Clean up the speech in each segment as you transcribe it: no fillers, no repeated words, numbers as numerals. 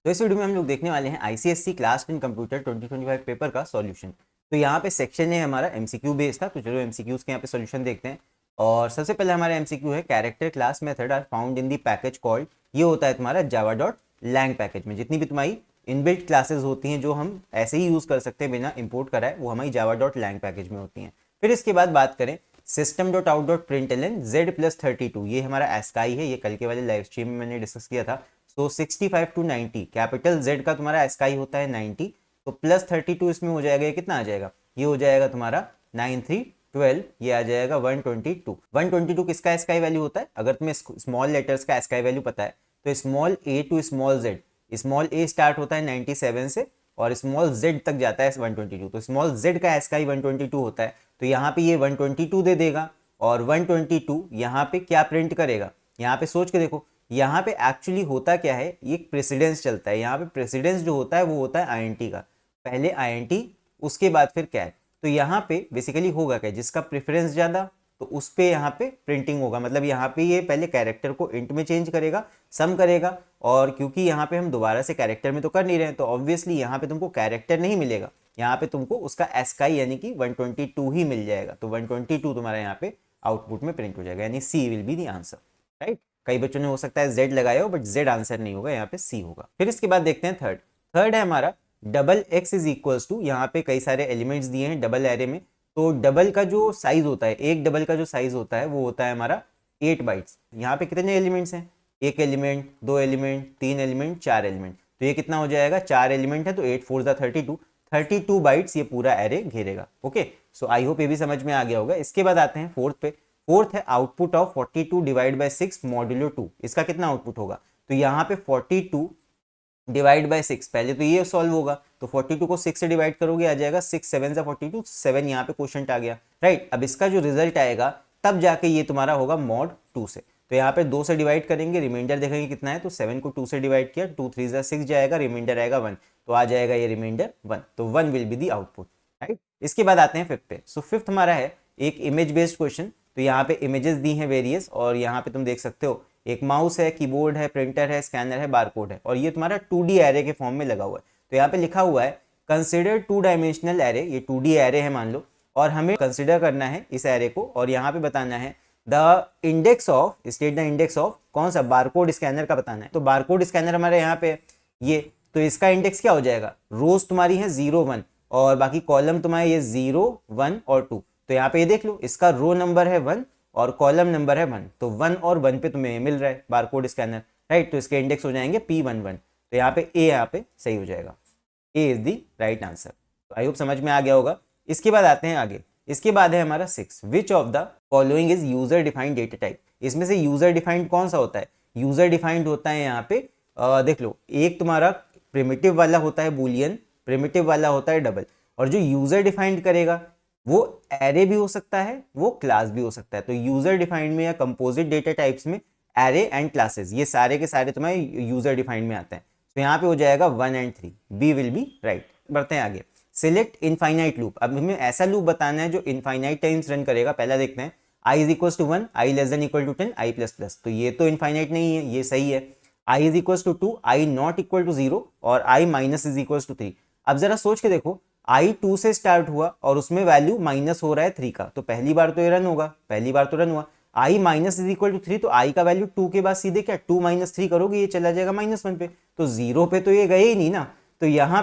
तो इस वीडियो में हम लोग देखने वाले हैं आईसीएससी क्लास 10 कंप्यूटर 2025 पेपर का सॉल्यूशन। तो यहाँ पे सेक्शन है हमारा एमसीक्यू बेस्ड था, तो चलो एमसीक्यूज के यहाँ पे सॉल्यूशन देखते हैं। और सबसे पहले हमारा एमसीक्यू है character class method are found in the package called. ये होता है तुम्हारा जावा डॉट लैंग पैकेज में। जितनी भी तुम्हारी इनबिल्ट क्लासेज होती हैं जो हम ऐसे ही यूज़ कर सकते हैं बिना इंपोर्ट कराए, वो हमारी जावा डॉट लैंग पैकेज में होती हैं। फिर इसके बाद बात करें system dot out dot print L N Z+32, ये हमारा एस्काई है। ये कल के वाले लाइव स्ट्रीम में मैंने डिस्कस किया था। तो 65 टू 90 कैपिटल जेड का तुम्हारा एस्काई होता है 90, तो प्लस 32 इसमें हो जाएगा। ये कितना आ जाएगा? ये हो जाएगा तुम्हारा 9312, ये आ जाएगा 122। 122 किसका एस्काई वैल्यू होता है? अगर तुम्हें स्मॉल लेटर्स का एस्काई वैल्यू पता है तो small A to small Z, small A start होता है 97 से और स्मॉल जेड तक जाता है 122। तो स्मॉल जेड का एस्काई 122 होता है। तो यहाँ पे ये 122 दे देगा और 122 यहाँ पे क्या प्रिंट करेगा? यहाँ पे सोच के देखो, यहाँ पे एक्चुअली होता क्या है, ये प्रेसिडेंस चलता है। यहाँ पे प्रेसिडेंस जो होता है वो होता है आईएनटी का, पहले आईएनटी उसके बाद फिर कैट। तो यहाँ पे बेसिकली होगा क्या, जिसका प्रेफरेंस ज़्यादा तो उस पे यहाँ पे प्रिंटिंग होगा। मतलब यहाँ पे ये पहले कैरेक्टर को इंट में चेंज करेगा, सम करेगा, और क्योंकि यहाँ पे हम दोबारा से कैरेक्टर में तो कर नहीं रहे हैं तो ऑब्वियसली यहाँ पे तुमको कैरेक्टर नहीं मिलेगा, यहाँ पे तुमको उसका एस्काई यानी कि 122 ही मिल जाएगा। तो 122 तुम्हारा यहाँ पे आउटपुट में प्रिंट हो जाएगा, यानी C will be the answer, right. कई बच्चों ने हो सकता है जेड लगाया हो, बट जेड आंसर नहीं होगा, यहाँ पे सी होगा। फिर इसके बाद देखते हैं थर्ड। थर्ड है हमारा double X is equals to, यहाँ पे कई सारे एलिमेंट्स दिए हैं डबल एरे में। तो डबल का जो साइज होता है, एक डबल का जो साइज होता है वो होता है हमारा 8 बाइट्स। यहाँ पे कितने एलिमेंट्स हैं? एक एलिमेंट, दो एलिमेंट, तीन एलिमेंट, चार एलिमेंट। तो ये कितना हो जाएगा? चार एलिमेंट है तो 8 4 32, 32 बाइट्स ये पूरा एरे घेरेगा। ओके, सो आई होप ये भी समझ में आ गया होगा। इसके बाद आते हैं फोर्थ पे। फोर्थ है output of 42 divide by 6 modulo 2। इसका कितना आउटपुट होगा? तो यहाँ पे 42 डिवाइड बाई 6, पहले तो ये सॉल्व होगा। तो 42 को 6 से डिवाइड करोगे आ जाएगा 6 7 से 42, 7 यहाँ पे क्वेश्चन आ गया, राइट। अब इसका जो रिजल्ट आएगा तब जाके ये तुम्हारा होगा मॉड 2 से। तो यहाँ पे 2 से डिवाइड करेंगे, रिमाइंडर देखेंगे कितना है, तो 7 को 2 से डिवाइड किया, 2 3 जा 6 जाएगा, रिमाइंडर आएगा 1, तो आ जाएगा ये रिमाइंडर 1। तो 1 will be the output, right. इसके बाद आते हैं फिफ्थ पे। सो फिफ्थ हमारा है एक इमेज बेस्ड क्वेश्चन। तो यहाँ पे इमेजेस दी हैं वेरियस, और यहाँ पे तुम देख सकते हो एक माउस है, कीबोर्ड है, प्रिंटर है, स्कैनर है, बारकोड है, और ये तुम्हारा 2D एरे के फॉर्म में लगा हुआ है। तो यहाँ पे लिखा हुआ है कंसिडर 2 डायमेंशनल एरे। ये 2D एरे है मान लो, और हमें कंसिडर करना है इस एरे को, और यहाँ पे बताना है the index of, state the index of कौन सा? बारकोड स्कैनर का बताना है। तो बारकोड स्कैनर हमारे यहाँ पे ये, तो इसका इंडेक्स क्या हो जाएगा? रोज तुम्हारी है 0 1 और बाकी कॉलम तुम्हारे ये 0 1 और 2। तो यहाँ पे ये देख लो, इसका रो नंबर है 1 और कॉलम नंबर है 1, तो 1 और 1 पे तुम्हें मिल रहा है बारकोड स्कैनर, राइट। तो इसके इंडेक्स हो जाएंगे P11। तो यहाँ पे ए यहाँ पे सही हो जाएगा, ए इज दी राइट आंसर। तो आई होप समझ में आ गया होगा। इसके बाद आते हैं आगे। इसके बाद है हमारा 6, विच of the following is user defined data type. इसमें से यूजर डिफाइंड कौन सा होता है? यूजर डिफाइंड होता है यहाँ पे देख लो, एक तुम्हारा प्रिमिटिव वाला होता है बूलियन, प्रिमिटिव वाला होता है डबल, और जो यूजर डिफाइंड करेगा वो एरे भी हो सकता है, वो क्लास भी हो सकता है। तो यूजर डिफाइंड में या कंपोजिट डेटा टाइप्स में एरे एंड क्लासेस ये सारे के सारे तुम्हारे यूजर डिफाइंड में आते हैं। तो यहाँ पे हो जाएगा 1 and 3, B will be right. बढ़ते हैं आगे। Select infinite loop. अब हमें ऐसा लूप बताना है जो इनफाइनाइट टाइम्स रन करेगा। पहला देखते हैं, I is equal to 1, I less than equal to 10, I plus plus. तो ये तो इनफाइनाइट नहीं है, ये सही है। I is equal to 2, I not equal to 0 और I minus is equal to 3। अब जरा सोच के देखो, आई 2 से स्टार्ट हुआ और उसमें वैल्यू माइनस हो रहा है 3 का, तो पहली बार तो ये रन होगा, पहली बार तो रन हुआ। आई माइनस इज इक्वल टू 3, तो आई का वैल्यू 2 के बाद सीधे क्या 2 माइनस 3 करोगे, ये चला जाएगा -1 पे, तो 0 पे तो ये गए ही नहीं ना। तो यहाँ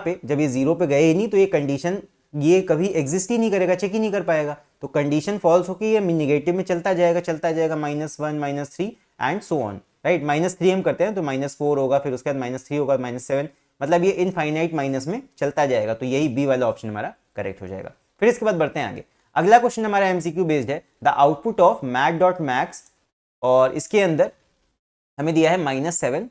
पे जब ये 0 पे गए ही नहीं तो ये कंडीशन ये कभी एग्जिस्ट ही नहीं करेगा, चेक ही नहीं कर पाएगा। तो कंडीशन फॉल्स होकर ये निगेटिव में चलता जाएगा -1 -3 एंड सो ऑन, राइट। -3 हम करते हैं तो -4 होगा, फिर उसके बाद -3 होगा, -7, मतलब ये इनफाइनाइट माइनस में चलता जाएगा। तो यही बी वाला ऑप्शन हमारा करेक्ट हो जाएगा। फिर इसके बाद बढ़ते हैं आगे। अगला क्वेश्चन हमारा एमसीक्यू बेस्ड है, the output of math dot max, और इसके अंदर हमें दिया है -7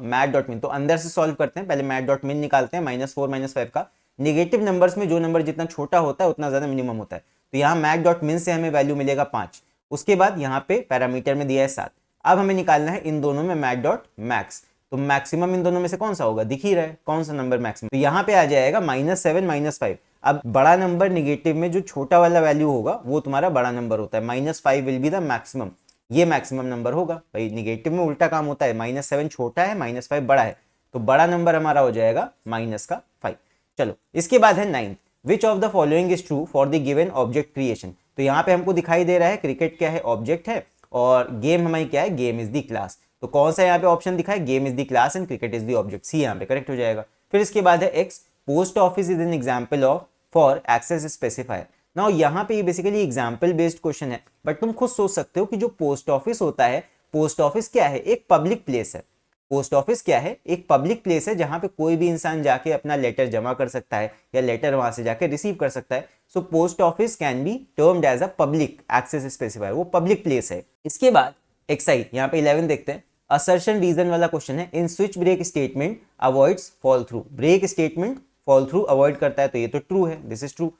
मैट डॉट मिन। तो अंदर से सॉल्व करते हैं, पहले मैट डॉट मिन निकालते हैं, -4 -5 का। नेगेटिव नंबर्स में जो नंबर जितना छोटा होता है उतना ज्यादा मिनिमम होता है। तो यहाँ मैट डॉट मिन से हमें वैल्यू मिलेगा 5। उसके बाद यहाँ पे पैरामीटर में दिया है 7। अब हमें निकालना है इन दोनों में मैट डॉट मैक्स। तो मैक्सिमम इन दोनों में से कौन सा होगा? दिख ही रहा है कौन सा नंबर मैक्सिमम। तो यहाँ पे आ जाएगा -7 -5। अब बड़ा नंबर निगेटिव में जो छोटा वाला वैल्यू होगा वो तुम्हारा बड़ा नंबर होता है। -5 विल बी द मैक्सिमम, ये मैक्सिमम नंबर होगा। भाई निगेटिव में उल्टा काम होता है, -7 छोटा है, -5 बड़ा है। तो बड़ा नंबर हमारा हो जाएगा -5। चलो इसके बाद है 9th, which of the following is true for the given object creation. तो यहाँ पे हमको दिखाई दे रहा है क्रिकेट क्या है, ऑब्जेक्ट है, और गेम हमारी क्या है, गेम इज द क्लास। तो कौन सा यहाँ पे ऑप्शन दिखा है, game is the class and cricket is the object, C यहाँ पे करेक्ट हो जाएगा। फिर इसके बाद है X, post office is an example of for access specifier. Now यहाँ पे ये बेसिकली एग्जाम्पल बेस्ड क्वेश्चन है, बट तुम खुद सोच सकते हो कि जो पोस्ट ऑफिस होता है, पोस्ट ऑफिस क्या है, एक पब्लिक प्लेस है। पोस्ट ऑफिस क्या है, एक पब्लिक प्लेस है जहां पे कोई भी इंसान जाके अपना लेटर जमा कर सकता है या लेटर वहां से जाके रिसीव कर सकता है। So post office can be termed as a public access specifier, वो पब्लिक प्लेस है। इसके बाद एक्साइज, यहाँ पे 11 देखते हैं, असर्शन रीजन वाला क्वेश्चन है। In switch break statement avoids fall through. Break statement fall through avoid करता है, तो ये तो ट्रू है, this is true.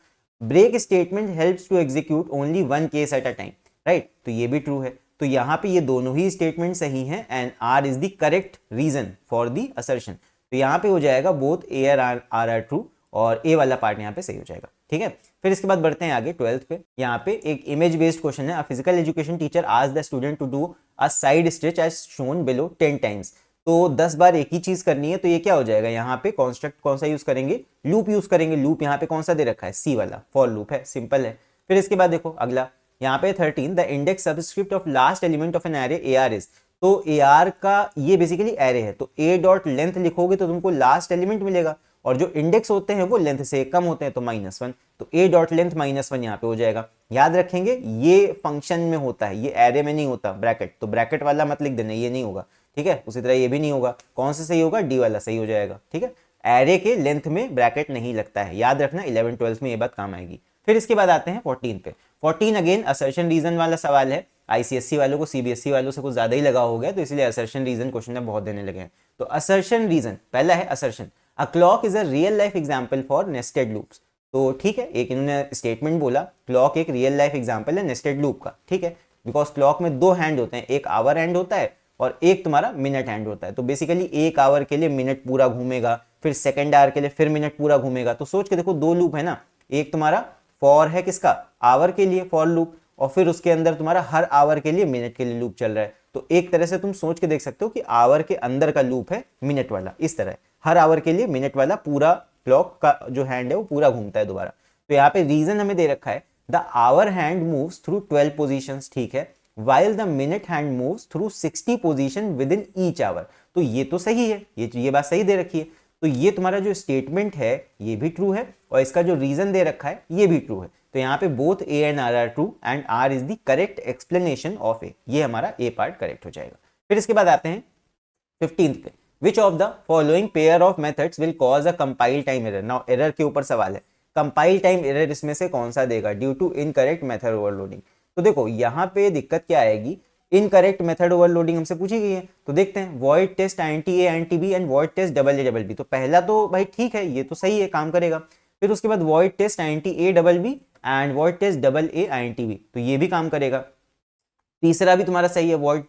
Break statement helps to execute only one case at a time, right, तो ये भी ट्रू है। तो यहाँ पे ये दोनों ही स्टेटमेंट सही हैं and R is the correct reason for the assertion. तो यहाँ पे हो जाएगा बोथ ए आर ट्रू, और ए वाला पार्ट यहाँ पे सही हो जाएगा, ठीक है। फिर इसके बाद बढ़ते हैं आगे 12th पे। यहाँ पे एक इमेज बेस्ड क्वेश्चन है। A physical education teacher asked the student to do a side stretch as shown below 10 times. तो 10 बार एक ही चीज करनी है, तो ये क्या हो जाएगा, यहाँ पे कॉन्स्ट्रक्ट कौन सा यूज करेंगे, लूप यूज करेंगे। लूप यहाँ पे कौन सा दे रखा है, सी वाला, फॉर लूप है, सिंपल है। फिर इसके बाद देखो अगला, यहाँ पे 13, the index subscript of last element of an array A R is. तो ए आर का ये बेसिकली एरे है, तो ए डॉट लेंथ लिखोगे तो तुमको लास्ट एलिमेंट मिलेगा, और जो इंडेक्स होते हैं वो लेंथ से कम होते हैं, तो -1, तो ए डॉट लेंथ -1 यहाँ पे हो जाएगा। याद रखेंगे ये फंक्शन में होता है, ये एरे में नहीं होता, ब्रैकेट, तो ब्रैकेट वाला मत लिख देना, ये नहीं होगा, ठीक है। उसी तरह ये भी नहीं होगा, कौन सा सही होगा, डी वाला सही हो जाएगा, ठीक है। एरे के लेंथ में ब्रैकेट नहीं लगता है, याद रखना, 11 12 में ये बात काम आएगी। फिर इसके बाद आते हैं 14 पे। 14 अगेन असर्शन रीजन वाला सवाल है। आईसीएससी वालों को सीबीएसई वालों से कुछ ज्यादा ही लगा हो गया, तो इसलिए असर्शन रीजन क्वेश्चन में बहुत देने लगे हैं। तो असर्शन रीजन पहला है assertion, a clock is a real life example for nested loops. तो ठीक है, एक इन्होंने स्टेटमेंट बोला, क्लॉक एक रियल लाइफ एग्जांपल है नेस्टेड लूप का, ठीक है, बिकॉज क्लॉक में दो हैंड होते हैं, एक आवर हैंड होता है और एक तुम्हारा मिनट हैंड होता है। तो बेसिकली एक आवर के लिए मिनट पूरा घूमेगा, फिर सेकेंड आवर के लिए फिर मिनट पूरा घूमेगा। तो सोच के देखो, दो लूप है ना, एक तुम्हारा फॉर है किसका, आवर के लिए फॉर लूप, और फिर उसके अंदर तुम्हारा हर आवर के लिए मिनट के लिए लूप चल रहा है। तो एक तरह से तुम सोच के देख सकते हो कि आवर के अंदर का लूप है मिनट वाला, इस तरह हर आवर के लिए मिनट वाला पूरा क्लॉक का जो हैंड है वो पूरा घूमता है दोबारा। तो यहाँ पे रीजन हमें दे रखा है, the hour hand moves through 12 positions, ठीक है, while the minute hand moves through 60 position within each hour। तो ये तो सही है, ये बात सही दे रखी है। तो ये तुम्हारा जो स्टेटमेंट है ये भी ट्रू है, और इसका जो रीजन दे रखा है ये भी ट्रू है। तो यहाँ पे both A and R are true and R is the correct explanation of A, ये हमारा ए पार्ट करेक्ट हो जाएगा। फिर इसके बाद आते हैं 15th पे, विच of the following pair of methods will cause a compile time error. Now error के ऊपर सवाल है, कंपाइल टाइम एरर इसमें से कौन सा देगा, due to incorrect method overloading. तो देखो यहाँ पे दिक्कत क्या आएगी, इनकरेक्ट मेथड ओवरलोडिंग हमसे पूछी गई है। तो देखते हैं, void test INT A INT B and void test AA B। तो पहला तो भाई ठीक है, ये तो सही है, काम करेगा। फिर उसके बाद void test INT A BB and void test AA INT B, तो ये भी काम करेगा। तीसरा भी तुम्हारा सही है, वॉइड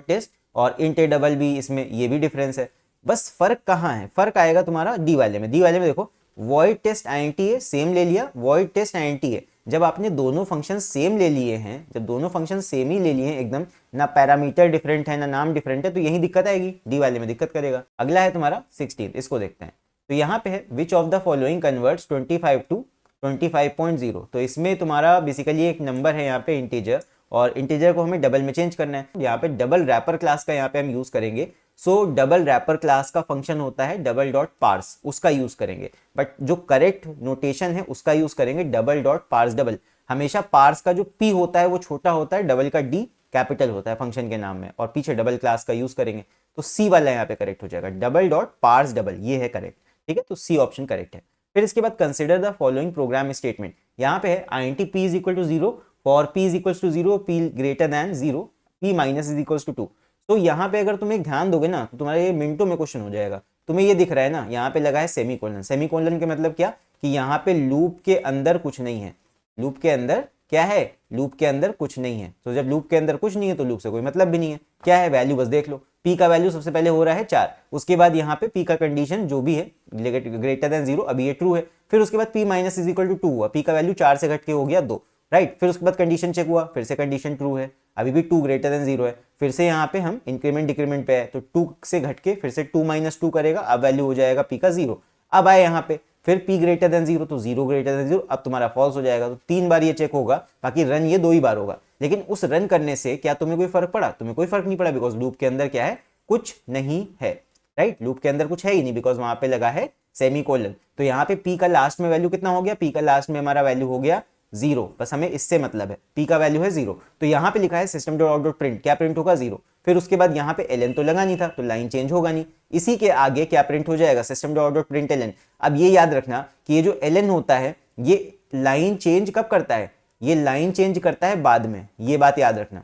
टेस्ट और इंट ABB, इसमें ये भी डिफरेंस है। बस फर्क कहाँ है, फर्क आएगा तुम्हारा डी वाले में। डी वाले में देखो, void test INT A same ले लिया, वॉइड टेस्ट INT A, जब आपने दोनों फंक्शन सेम ले लिए हैं, जब दोनों फंक्शन सेम ही ले लिए हैं एकदम, ना पैरामीटर डिफरेंट है ना नाम डिफरेंट है, तो यही दिक्कत आएगी, डी वाले में दिक्कत करेगा। अगला है तुम्हारा 16, इसको देखते हैं। तो यहाँ पे है, which of the following converts 25 to 25.0। तो इसमें तुम्हारा बेसिकली एक नंबर है यहाँ पे इंटीजर, और इंटीजर को हमें डबल में चेंज करना है। यहाँ पे डबल रैपर क्लास का यहाँ पे हम यूज करेंगे। सो डबल रैपर क्लास का फंक्शन होता है डबल डॉट पार्स, उसका यूज करेंगे, बट जो करेक्ट नोटेशन है उसका यूज करेंगे डबल डॉट पार्स डबल। हमेशा पार्स का जो पी होता है वो छोटा होता है, डबल का डी कैपिटल होता है फंक्शन के नाम में, और पीछे डबल क्लास का यूज करेंगे। तो सी वाला यहाँ पे करेक्ट हो जाएगा, डबल डॉट पार्स डबल, ये है करेक्ट, ठीक है, तो सी ऑप्शन करेक्ट है। फिर इसके बाद consider the following program statement. यहाँ पे है INT P is equal to 0 for P is equal to 0, P greater than 0, P minus is equal to 2। तो यहाँ पे अगर तुम एक ध्यान दोगे ना, तो तुम्हारा ये मिनटों में क्वेश्चन हो जाएगा। तुम्हें ये दिख रहा है ना, यहाँ पे लगा है सेमीकोलन। सेमीकोलन के मतलब क्या, कि यहाँ पे लूप के अंदर कुछ नहीं है। लूप के अंदर क्या है, लूप के अंदर कुछ नहीं है। तो जब लूप के अंदर कुछ नहीं है तो लूप से कोई मतलब भी नहीं है। क्या है वैल्यू, बस देख लो, P का वैल्यू सबसे पहले हो रहा है 4, उसके बाद यहाँ पे P का कंडीशन जो भी है ग्रेटर देन 0, अभी ये ट्रू है। फिर उसके बाद P minus is equal to 2 हुआ, P का वैल्यू 4 से घट के हो गया 2, राइट। फिर उसके बाद कंडीशन चेक हुआ, फिर से कंडीशन ट्रू है। अभी भी 2 ग्रेटर देन 0 है। फिर से यहाँ पे हम इंक्रीमेंट डिक्रीमेंट पे है, तो 2 से घट के फिर से 2 - 2 करेगा, अब वैल्यू हो जाएगा p का 0। अब आए यहाँ पे फिर p ग्रेटर देन 0, तो 0 ग्रेटर देन 0, अब तुम्हारा फॉल्स हो जाएगा। तो 3 बार ये चेक होगा, बाकी रन ये 2 ही बार होगा। लेकिन उस रन करने से क्या तुम्हें कोई फर्क पड़ा? तुम्हें कोई फर्क नहीं पड़ा, बिकॉज लूप के अंदर क्या है, कुछ नहीं है, राइट। लूप के अंदर कुछ है ही नहीं, बिकॉज वहां पे लगा है सेमीकोलन। तो यहाँ पे p का लास्ट में वैल्यू कितना हो गया? p का लास्ट में हमारा वैल्यू हो गया 0, बस हमें इससे मतलब है, p का वैल्यू है 0। तो यहाँ पे लिखा है system dot out dot print, क्या प्रिंट होगा? 0। फिर उसके बाद यहाँ पे ln तो लगा नहीं था, तो लाइन चेंज होगा नहीं। इसी के आगे क्या प्रिंट हो जाएगा? System dot out dot print ln। अब ये याद रखना कि ये जो ln होता है ये लाइन चेंज कब करता है? ये लाइन चेंज करता है बाद में, ये बात याद रखना।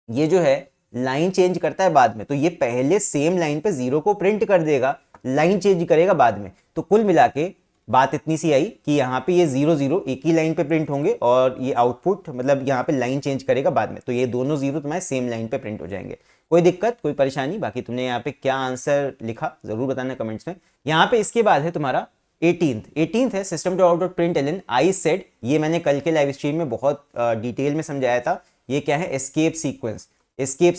ये जो है लाइन चेंज करता है बाद में, तो ये पहले सेम लाइन पे 0 को प्रिंट कर देगा, लाइन चेंज करेगा बाद में। तो कुल मिला के बात इतनी सी आई कि यहाँ पे ये 0 0 एक ही लाइन पे प्रिंट होंगे और ये आउटपुट मतलब यहाँ पे लाइन चेंज करेगा बाद में, तो ये दोनों 0 तुम्हारे सेम लाइन पे प्रिंट हो जाएंगे। कोई दिक्कत, कोई परेशानी? बाकी तुमने यहाँ पे क्या आंसर लिखा जरूर बताना कमेंट्स में। यहाँ पे इसके बाद है तुम्हारा 18th है system dot out dot print ln I said. ये मैंने कल के लाइव स्ट्रीम में बहुत डिटेल में समझाया था। ये क्या है? Escape sequence. एस्केप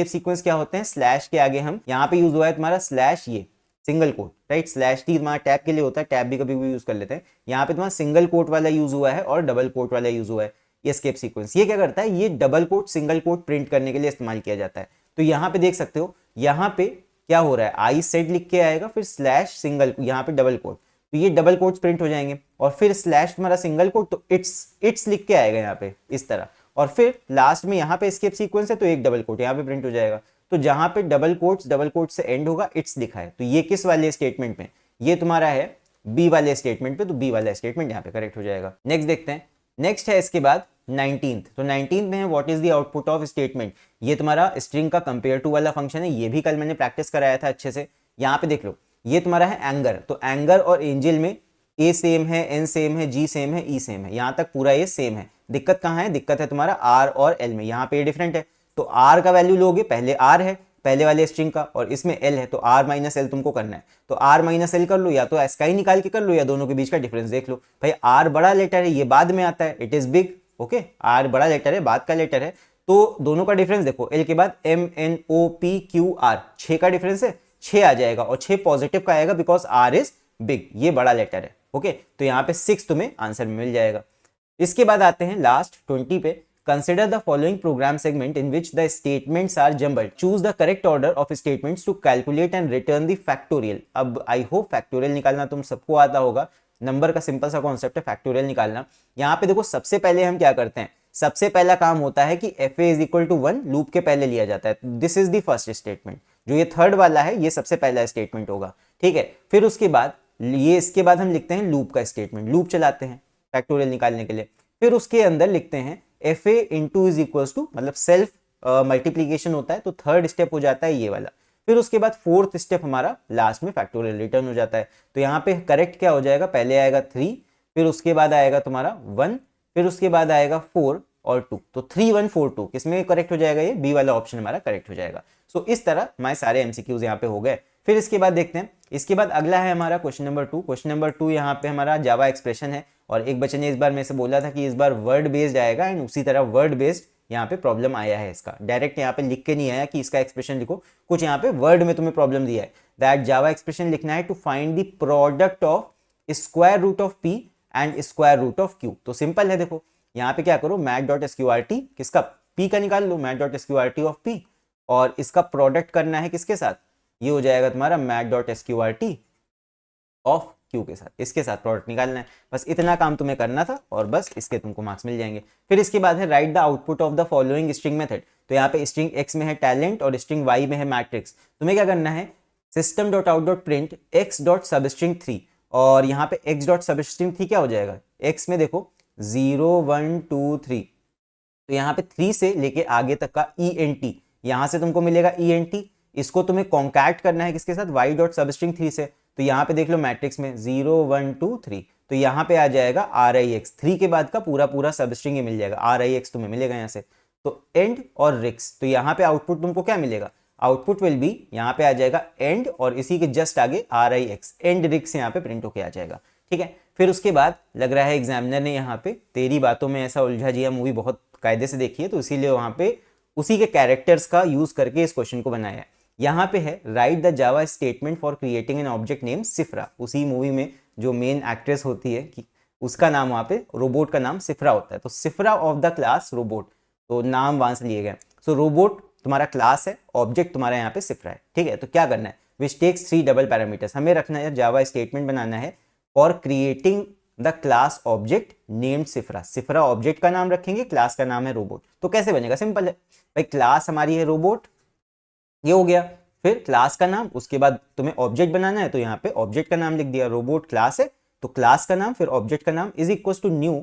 सीक्वेंस क्या होते हैं? स्लैश के आगे हम यहाँ पे यूज हुआ है तुम्हारा स्लैश, ये single quote, right. Slash T तुम्हारा टैब के लिए होता है, टैब भी कभी भी यूज कर लेते हैं। यहाँ पे तुम्हारा सिंगल कोट वाला यूज हुआ है और डबल कोट वाला यूज हुआ है। ये एस्केप सीक्वेंस ये क्या करता है? ये double quote single quote print करने के लिए इस्तेमाल किया जाता है। तो यहाँ पे देख सकते हो, यहाँ पे क्या हो रहा है? आई सेड लिख के आएगा, फिर स्लैश सिंगल, यहाँ पे डबल कोट, तो ये डबल कोट्स प्रिंट हो जाएंगे। और फिर स्लैश तुम्हारा सिंगल कोट, तो इट्स लिख के आएगा यहाँ पे इस तरह। और फिर लास्ट में यहाँ पे एस्केप सीक्वेंस है, तो एक डबल कोट यहाँ पे प्रिंट हो जाएगा। तो जहां पे डबल कोट से एंड होगा इट्स लिखा है, तो ये किस वाले स्टेटमेंट में? ये तुम्हारा है बी वाले स्टेटमेंट पे, तो बी वाला स्टेटमेंट यहाँ पे करेक्ट हो जाएगा। नेक्स्ट देखते हैं। नेक्स्ट है इसके बाद 19th। तो 19th में है what is the output of statement. ये तुम्हारा स्ट्रिंग का कंपेयर टू वाला फंक्शन है, ये भी कल मैंने प्रैक्टिस कराया था अच्छे से। यहाँ पे देख लो, ये तुम्हारा है एंगर। तो एंगर और एंजल में ए सेम है, एन सेम है, जी सेम है, ई सेम है, यहाँ तक पूरा ये सेम है। दिक्कत कहाँ है? दिक्कत है तुम्हारा आर और एल में, यहाँ पे डिफरेंट है। तो आर का वैल्यू लोगे, पहले आर है पहले वाले स्ट्रिंग का और इसमें एल है, तो आर माइनस एल तुमको करना है। तो आर माइनस एल कर लो, या तो एस का ही निकाल के कर लो, या दोनों के बीच का डिफरेंस देख लो। भाई आर बड़ा लेटर है, ये बाद में आता है, it is big, okay. R बड़ा लेटर है, बाद का लेटर है, तो दोनों का डिफरेंस देखो। एल के बाद M N O P Q R, 6 का डिफरेंस है, 6 आ जाएगा और 6 पॉजिटिव का आएगा बिकॉज आर इज बिग, ये बड़ा लेटर है, ओके। तो यहाँ पे 6 तुम्हें आंसर में मिल जाएगा। इसके बाद आते हैं लास्ट 20 पे। Consider the following program segment in which the statements are jumbled. Choose the correct order of statements to calculate and return the factorial. अब I hope factorial निकालना तुम सबको आता होगा। नंबर का सिंपल सा कॉन्सेप्ट है factorial निकालना। यहाँ पे देखो, सबसे पहले हम क्या करते हैं? सबसे पहला काम होता है कि fa is equal to 1 loop के पहले लिया जाता है। This is the first statement. जो ये थर्ड वाला है, ये सबसे पहला स्टेटमेंट होगा, ठीक है। फिर उसके बाद ये, इसके बाद हम लिखते हैं लूप का स्टेटमेंट, लूप चलाते हैं फैक्टोरियल निकालने के लिए। फिर उसके अंदर लिखते हैं F A into is equals to, मतलब सेल्फ मल्टीप्लीकेशन होता है, तो थर्ड स्टेप हो जाता है ये वाला। फिर उसके बाद फोर्थ स्टेप हमारा लास्ट में फैक्टोरियल रिटर्न हो जाता है। तो यहाँ पे करेक्ट क्या हो जाएगा? पहले आएगा 3, फिर उसके बाद आएगा तुम्हारा 1, फिर उसके बाद आएगा 4 और 2, तो 3 1 4 2 किसमें करेक्ट हो जाएगा? ये बी वाला ऑप्शन हमारा करेक्ट हो जाएगा। सो इस तरह हमारे सारे एमसीक्यूज यहाँ पे हो गए। फिर इसके बाद देखते हैं, इसके बाद अगला है हमारा क्वेश्चन नंबर 2। क्वेश्चन नंबर 2 यहाँ पे हमारा जावा एक्सप्रेशन है, और एक बच्चे ने इस बार मेरे से बोला था कि इस बार वर्ड बेस्ड आएगा, एंड उसी तरह वर्ड बेस्ड यहाँ पे प्रॉब्लम आया है इसका। डायरेक्ट यहाँ पे लिख के नहीं आया कि इसका एक्सप्रेशन लिखो, कुछ यहाँ पे वर्ड में तुम्हें प्रॉब्लम दिया है। दैट जावा एक्सप्रेशन लिखना है to find the product of square root of P and square root of Q. तो सिंपल है, देखो यहाँ पे क्या करो, मैथ डॉट एसक्यूआरटी किसका? पी का निकाल लो, math dot SQRT of P, और इसका प्रोडक्ट करना है किसके साथ? ये हो जाएगा तुम्हारा math dot SQRT of Q के साथ, इसके साथ प्रोडक्ट निकालना है। बस इतना काम तुम्हें करना था और बस इसके तुमको मार्क्स मिल जाएंगे। फिर इसके बाद है right the output of the following string method. तो यहाँ पे स्ट्रिंग एक्स में है टैलेंट और स्ट्रिंग वाई में है मैट्रिक्स। तुम्हें क्या करना है? System dot out dot print x dot substring 3, और यहाँ पे एक्स डॉट सबस्ट्रिंग 3 क्या हो जाएगा? एक्स में देखो 0 1 2 3, तो यहाँ पे 3 से लेके आगे तक का ई एन टी, यहाँ से तुमको मिलेगा ई एन टी। इसको तुम्हें कॉन्कैक्ट करना है किसके साथ? वाई डॉट सबस्ट्रिंग 3 से। तो यहाँ पे देख लो मैट्रिक्स में 0 1 2 3, तो यहाँ पे आ जाएगा आर आई एक्स, 3 के बाद का पूरा पूरा सबस्ट्रिंग मिल जाएगा, आर आई एक्स तुम्हें मिलेगा यहाँ से। तो एंड और रिक्स, तो यहाँ पे आउटपुट तुमको क्या मिलेगा? आउटपुट विल बी, यहाँ पे आ जाएगा एंड और इसी के जस्ट आगे आर आई एक्स, एंड रिक्स यहाँ पे प्रिंट होके आ जाएगा, ठीक है। फिर उसके बाद लग रहा है एग्जामिनर ने यहाँ पे तेरी बातों में ऐसा उलझा जिया मूवी बहुत कायदे से देखिए, तो इसीलिए वहाँ पे उसी के कैरेक्टर्स का यूज करके इस क्वेश्चन को बनाया है। यहाँ पे है right the Java statement for creating an object name सिफ्रा। उसी मूवी में जो मेन एक्ट्रेस होती है कि उसका नाम, वहाँ पे रोबोट का नाम सिफ्रा होता है, तो सिफ्रा ऑफ द क्लास रोबोट, तो नाम वहां से लिए गए। सो रोबोट तुम्हारा क्लास है, ऑब्जेक्ट तुम्हारा यहाँ पे सिफ्रा है, ठीक है। तो क्या करना है, विच टेक्स 3 डबल पैरामीटर्स, हमें रखना है जावा स्टेटमेंट बनाना है for creating the class object named सिफ्रा। सिफ्रा object का नाम रखेंगे, क्लास का नाम है रोबोट। तो कैसे बनेगा, सिंपल है भाई, क्लास हमारी है रोबोट, ये हो गया, फिर क्लास का नाम, उसके बाद तुम्हें ऑब्जेक्ट बनाना है तो यहाँ पे ऑब्जेक्ट का नाम लिख दिया, रोबोट क्लास है तो क्लास का नाम फिर ऑब्जेक्ट का नाम इज इक्वल टू न्यू,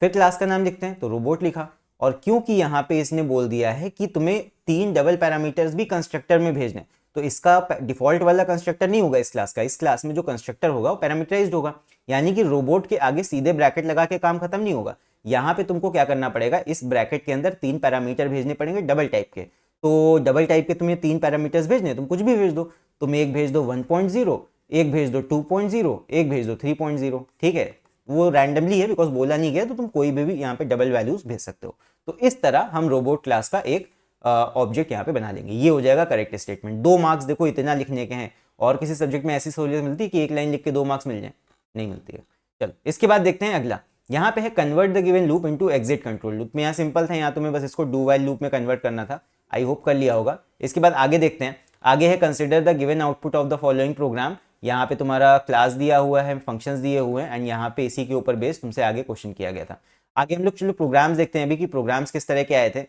फिर क्लास का नाम लिखते हैं तो रोबोट लिखा। और क्योंकि यहाँ पे इसने बोल दिया है कि तुम्हें 3 डबल पैरामीटर्स भी कंस्ट्रक्टर में भेजने, तो इसका डिफॉल्ट वाला कंस्ट्रक्टर नहीं होगा इस क्लास का, इस क्लास में जो कंस्ट्रक्टर होगा वो पैरामीटराइज्ड होगा, यानी कि रोबोट के आगे सीधे ब्रैकेट लगा के काम खत्म नहीं होगा। यहाँ पे तुमको क्या करना पड़ेगा, इस ब्रैकेट के अंदर 3 पैरामीटर भेजने पड़ेंगे डबल टाइप के। तो डबल टाइप के तुम्हें 3 पैरामीटर्स भेजने, तुम कुछ भी भेज दो, तुम एक भेज दो 1.0, एक भेज दो 2.0, एक भेज दो 3.0, ठीक है, वो रैंडमली है बिकॉज बोला नहीं गया, तो तुम कोई भी यहाँ पे डबल वैल्यूज भेज सकते हो। तो इस तरह हम रोबोट क्लास का एक ऑब्जेक्ट यहाँ पे बना लेंगे, ये हो जाएगा करेक्ट स्टेटमेंट। 2 मार्क्स देखो इतना लिखने के हैं, और किसी सब्जेक्ट में ऐसी सहूलियत मिलती है कि एक लाइन लिख के 2 मार्क्स मिल जाए, नहीं मिलती है। चलो इसके बाद देखते हैं अगला, यहाँ पे है convert the given loop into exit control loop. में यहाँ सिंपल था, यहाँ तुम्हें बस इसको डू वाइल लूप में कन्वर्ट करना था, आई होप कर लिया होगा। इसके बाद आगे देखते हैं, आगे है consider the given output of the following programme. यहाँ पे तुम्हारा क्लास दिया हुआ है, फंक्शंस दिए हुए हैं, एंड यहाँ पे इसी के ऊपर बेस तुमसे आगे क्वेश्चन किया गया था। आगे हम लोग चलो प्रोग्राम्स देखते हैं अभी कि प्रोग्राम्स किस तरह के आए थे।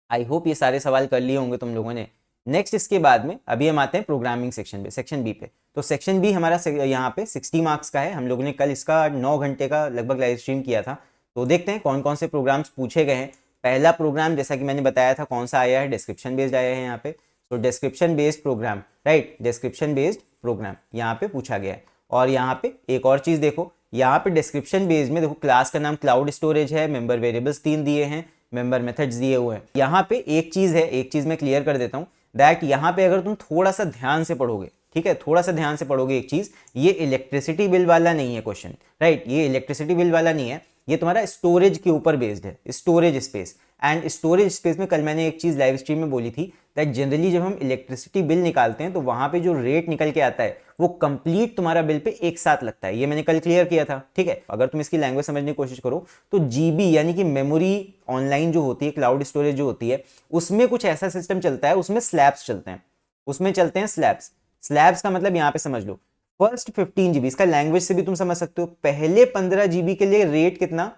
आई होप ये सारे सवाल कर लिए होंगे तुम लोगों ने। नेक्स्ट इसके बाद में अभी हम आते हैं प्रोग्रामिंग सेक्शन पे, सेक्शन बी पे। तो सेक्शन बी हमारा यहाँ पे 60 मार्क्स का है। हम लोगों ने कल इसका 9 घंटे का लगभग लाइव स्ट्रीम किया था, तो देखते हैं कौन कौन से प्रोग्राम्स पूछे गए हैं। पहला प्रोग्राम जैसा कि मैंने बताया था कौन सा आया है, डिस्क्रिप्शन बेस्ड आया है यहाँ पे। तो description based program, right, description based program यहाँ पे पूछा गया है। और यहाँ पे एक और चीज देखो, यहाँ पे डिस्क्रिप्शन बेस्ड में देखो क्लास का नाम क्लाउड स्टोरेज है, मेंबर वेरिएबल्स 3 दिए हैं, मेंबर मेथड्स दिए हुए हैं। यहाँ पे एक चीज है, एक चीज मैं क्लियर कर देता हूँ, दैट यहाँ पे अगर तुम थोड़ा सा ध्यान से पढ़ोगे, ठीक है, थोड़ा सा ध्यान से पढ़ोगे एक चीज, ये इलेक्ट्रिसिटी बिल वाला नहीं है क्वेश्चन, राइट, ये इलेक्ट्रिसिटी बिल वाला नहीं है, ये तुम्हारा स्टोरेज के ऊपर बेस्ड है, storage space. And storage space में कल मैंने एक चीज लाइव स्ट्रीम में बोली थी दैट जनरली जब हम इलेक्ट्रिसिटी बिल निकालते हैं तो वहां पे जो रेट निकल के आता है वो कंप्लीट तुम्हारा बिल पे एक साथ लगता है, ये मैंने कल क्लियर किया था, ठीक है। अगर तुम इसकी लैंग्वेज समझने की कोशिश करो तो जीबी यानी कि मेमोरी ऑनलाइन जो होती है, क्लाउड स्टोरेज जो होती है, उसमें कुछ ऐसा सिस्टम चलता है, उसमें स्लैब्स चलते हैं, उसमें चलते हैं स्लैब्स। स्लैब्स का मतलब यहाँ पे समझ लो फर्स्ट 15 GB, इसका लैंग्वेज से भी तुम समझ सकते हो, पहले 15 GB के लिए रेट कितना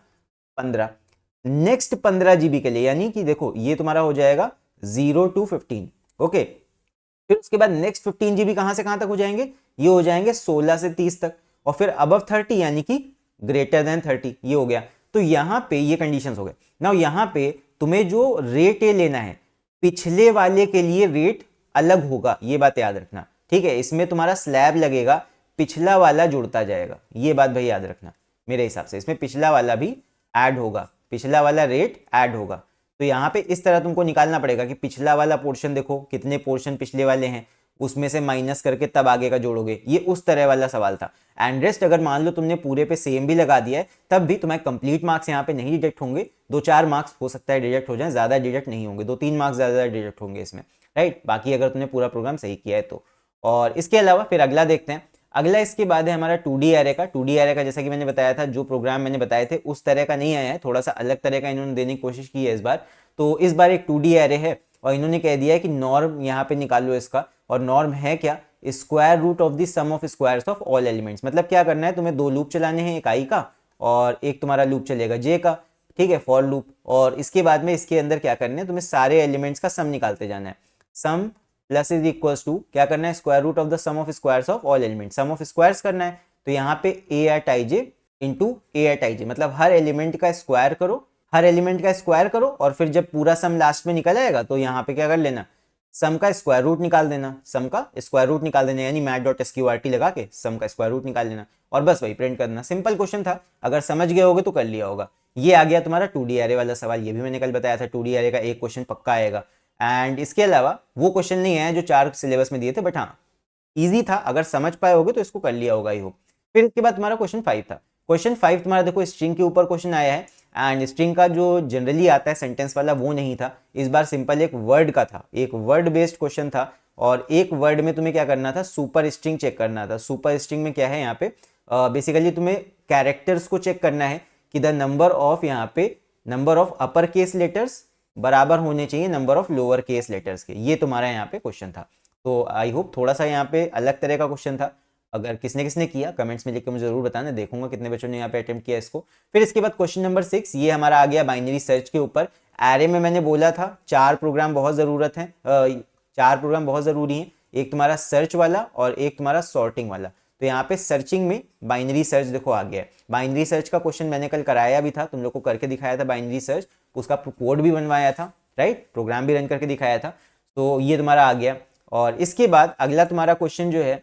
15, नेक्स्ट 15 GB के लिए, यानी कि देखो ये तुम्हारा हो जाएगा 0 to 15, ओके। फिर उसके बाद नेक्स्ट 15 GB कहां से कहां तक हो जाएंगे, ये हो जाएंगे 16 से 30 तक, और फिर अबव 30 यानी कि ग्रेटर देन 30, ये हो गया। तो यहां पे ये कंडीशंस हो गए। नाउ यहां पे तुम्हें जो रेट ए लेना है, पिछले वाले के लिए रेट अलग होगा, ये बात याद रखना, ठीक है। इसमें तुम्हारा स्लैब लगेगा, पिछला वाला जुड़ता जाएगा, ये बात भाई याद रखना। मेरे हिसाब से इसमें पिछला वाला भी ऐड होगा, पिछला वाला रेट ऐड होगा। तो यहाँ पे इस तरह तुमको निकालना पड़ेगा कि पिछला वाला पोर्शन देखो कितने पोर्शन पिछले वाले हैं, उसमें से माइनस करके तब आगे का जोड़ोगे, ये उस तरह वाला सवाल था। एंड रेस्ट अगर मान लो तुमने पूरे पे सेम भी लगा दिया है तब भी तुम्हारे कंप्लीट मार्क्स यहाँ पे नहीं डिडक्ट होंगे, 2-4 मार्क्स हो सकता है डिडक्ट हो जाए, ज्यादा डिडक्ट नहीं होंगे, 2-3 मार्क्स ज्यादा डिडक्ट होंगे इसमें, राइट, बाकी अगर तुमने पूरा प्रोग्राम सही किया है तो। और इसके अलावा फिर अगला देखते हैं, अगला इसके बाद है हमारा 2D एरे का। 2D एरे का जैसा कि मैंने बताया था, जो प्रोग्राम मैंने बताए थे उस तरह का नहीं आया है, थोड़ा सा अलग तरह का इन्होंने देने की कोशिश की है इस बार। तो इस बार एक 2D एरे है और इन्होंने कह दिया है कि नॉर्म यहाँ पे निकाल लो इसका, और नॉर्म है क्या, square root of the sum of squares of all elements. मतलब क्या करना है, तुम्हें 2 लूप चलाने हैं, एक आई का और एक तुम्हारा लूप चलेगा जे का, ठीक है, फॉर लूप। और इसके बाद में इसके अंदर क्या करना है, तुम्हें सारे एलिमेंट्स का सम निकालते जाना है। Sum plus is equals to क्या करना है, square root of the sum of squares of all element, sum of squares करना है। तो यहाँ पे A at I J into A at I J, मतलब हर एलिमेंट का स्क्वायर करो, हर एलिमेंट का स्क्वायर करो, और फिर जब पूरा सम लास्ट में निकल आएगा तो यहाँ पे क्या कर लेना, सम का स्क्वायर रूट निकाल देना, सम का स्क्वायर रूट निकाल देना, यानी मैथ.sqrt लगा के सम का स्क्वायर रूट निकाल लेना, और बस वही प्रिंट करना। सिंपल क्वेश्चन था, अगर समझ गए होगे तो कर लिया होगा। ये आ गया तुम्हारा 2D एरे वाला सवाल, ये भी मैंने कल बताया था 2D एरे का एक क्वेश्चन पक्का आएगा। एंड इसके अलावा वो क्वेश्चन नहीं आया जो 4 सिलेबस में दिए थे, बट हाँ इजी था, अगर समझ पाए होगे तो इसको कर लिया होगा ही हो। फिर इसके बाद तुम्हारा क्वेश्चन 5 था। क्वेश्चन 5 तुम्हारा देखो स्ट्रिंग के ऊपर क्वेश्चन आया है, एंड स्ट्रिंग का जो जनरली आता है सेंटेंस वाला वो नहीं था, इस बार सिंपल एक वर्ड का था, एक वर्ड बेस्ड क्वेश्चन था। और एक वर्ड में तुम्हें क्या करना था, सुपर स्ट्रिंग चेक करना था। सुपर स्ट्रिंग में क्या है यहाँ पे, बेसिकली तुम्हें कैरेक्टर्स को चेक करना है कि द नंबर ऑफ, यहाँ पे number of upper case letters बराबर होने चाहिए number of lower case letters के। ये तुम्हारा यहाँ पे क्वेश्चन था। तो आई होप थोड़ा सा यहाँ पे अलग तरह का क्वेश्चन था। अगर किसने किसने किया कमेंट्स में लिख के मुझे जरूर बताना, देखूंगा कितने बच्चों ने यहाँ पे अटेम्प्ट किया इसको। फिर इसके बाद क्वेश्चन नंबर 6, ये हमारा आ गया बाइनरी सर्च के ऊपर। एरे में मैंने बोला था 4 प्रोग्राम बहुत ज़रूरत है, 4 प्रोग्राम बहुत ज़रूरी हैं, एक तुम्हारा सर्च वाला और एक तुम्हारा सॉर्टिंग वाला। तो यहाँ पे सर्चिंग में बाइनरी सर्च देखो आ गया है। बाइनरी सर्च का क्वेश्चन मैंने कल कराया भी था, तुम लोग को करके दिखाया था बाइनरी सर्च, उसका कोड भी बनवाया था, राइट, प्रोग्राम भी रन करके दिखाया था। तो ये तुम्हारा आ गया। और इसके बाद अगला तुम्हारा क्वेश्चन जो है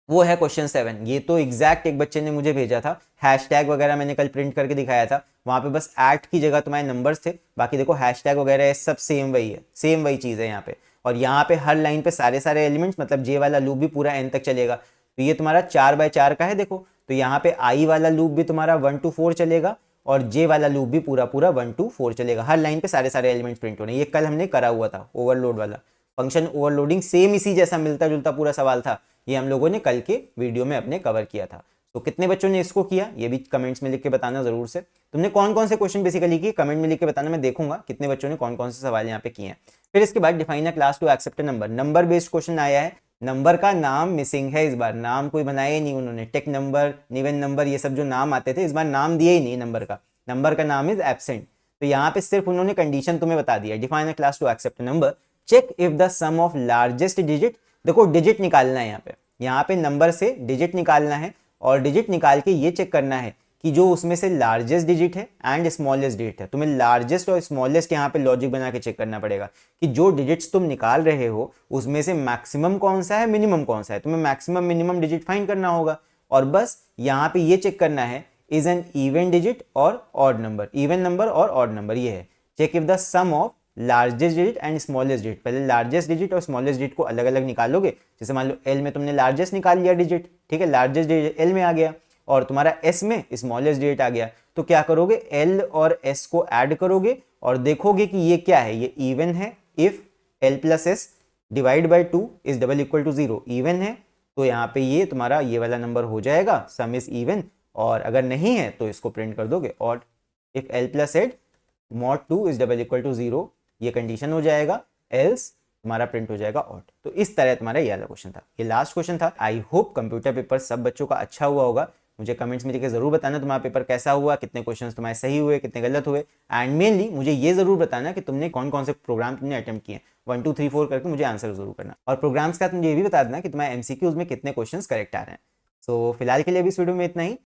वो है क्वेश्चन 7। ये तो एग्जैक्ट एक बच्चे ने मुझे भेजा था, हैशटैग वगैरह मैंने कल प्रिंट करके दिखाया था, वहां पे बस ऐट की जगह तुम्हारे नंबर्स थे, बाकी देखो हैशटैग वगैरह सब सेम वही है, सेम वही चीज़ है यहाँ पे। और यहाँ पे हर लाइन पे सारे सारे एलिमेंट्स, मतलब जे वाला लूप भी पूरा एन तक चलेगा। तो ये तुम्हारा 4x4 का है देखो, तो यहाँ पे आई वाला लूप भी तुम्हारा 1 to 4 चलेगा और जे वाला लूप भी पूरा पूरा 1 to 4 चलेगा। हर लाइन पे सारे सारे एलिमेंट्स प्रिंट होने। ये कल हमने करा हुआ था ओवरलोड वाला फंक्शन, ओवरलोडिंग सेम इसी जैसा मिलता जुलता पूरा सवाल था, ये हम लोगों ने कल के वीडियो में अपने कवर किया था। तो कितने बच्चों ने इसको किया ये भी कमेंट्स में लिख के बताना जरूर से। तुमने कौन कौन से क्वेश्चन बेसिकली किए कमेंट में लिख के बताना, मैं देखूंगा कितने बच्चों ने कौन कौन से सवाल यहाँ पे किए हैं। फिर इसके बाद define a class to accept a number, number based question आया है। नंबर का नाम मिसिंग है, इस बार नाम कोई बनाया ही नहीं उन्होंने। टेक नंबर, निवन नंबर, ये सब जो नाम आते थे इस बार नाम दिया ही नहीं नंबर का, नंबर का नाम इज एब्सेंट। तो यहाँ पे सिर्फ उन्होंने कंडीशन तुम्हें बता दिया, define a class to accept a number, check if the sum of largest digit. देखो डिजिट निकालना है यहाँ पे नंबर से डिजिट निकालना है और डिजिट निकाल के ये चेक करना है कि जो उसमें से लार्जेस्ट डिजिट है एंड स्मॉलेस्ट डिजिट है। तुम्हें लार्जेस्ट और स्मॉलेस्ट यहाँ पे लॉजिक बना के चेक करना पड़ेगा कि जो डिजिट्स तुम निकाल रहे हो उसमें से मैक्सिमम कौन सा है, मिनिमम कौन सा है। तुम्हें मैक्सिमम मिनिमम डिजिट फाइंड करना होगा और बस यहाँ पे ये चेक करना है इज एन इवन डिजिट और ऑड नंबर, इवन नंबर और ऑड नंबर ये है। Check if the sum of largest digit and smallest digit, पहले लार्जेस्ट डिजिट और स्मॉलेस्ट डिजिट को अलग अलग निकालोगे। जैसे मान लो एल में तुमने लार्जेस्ट निकाल लिया डिजिट, ठीक है, लार्जेस्ट डिजिट एल में आ गया और तुम्हारा एस में स्मॉलेस्ट डिजिट आ गया, तो क्या करोगे एल और एस को ऐड करोगे और देखोगे कि ये क्या है, ये इवन है। If L plus S divide by 2 is double equal to 0, even है तो यहाँ पे ये तुम्हारा ये वाला नंबर हो जाएगा, सम इज इवन। और अगर नहीं है तो इसको प्रिंट कर दोगे odd. If L plus add mod 2 is double equal to 0, ये कंडीशन हो जाएगा, एल्स तुम्हारा प्रिंट हो जाएगा ऑड। तो इस तरह तुम्हारा ये वाला क्वेश्चन था, ये लास्ट क्वेश्चन था। आई होप कंप्यूटर पेपर सब बच्चों का अच्छा हुआ होगा। मुझे कमेंट्स में लिख के जरूर बताना तुम्हारा पेपर कैसा हुआ, कितने क्वेश्चंस तुम्हारे सही हुए, कितने गलत हुए। एंड मेनली मुझे ये जरूर बताना कि तुमने कौन कौन से प्रोग्राम तुमने अटेम्प्ट किए, 1 2 3 4 करके मुझे आंसर जरूर करना। और प्रोग्राम्स का तुम ये भी बता देना कि तुम्हारे एमसीक्यूज में कितने क्वेश्चंस करेक्ट आ रहे हैं। सो फिलहाल के लिए भी इस वीडियो में इतना ही।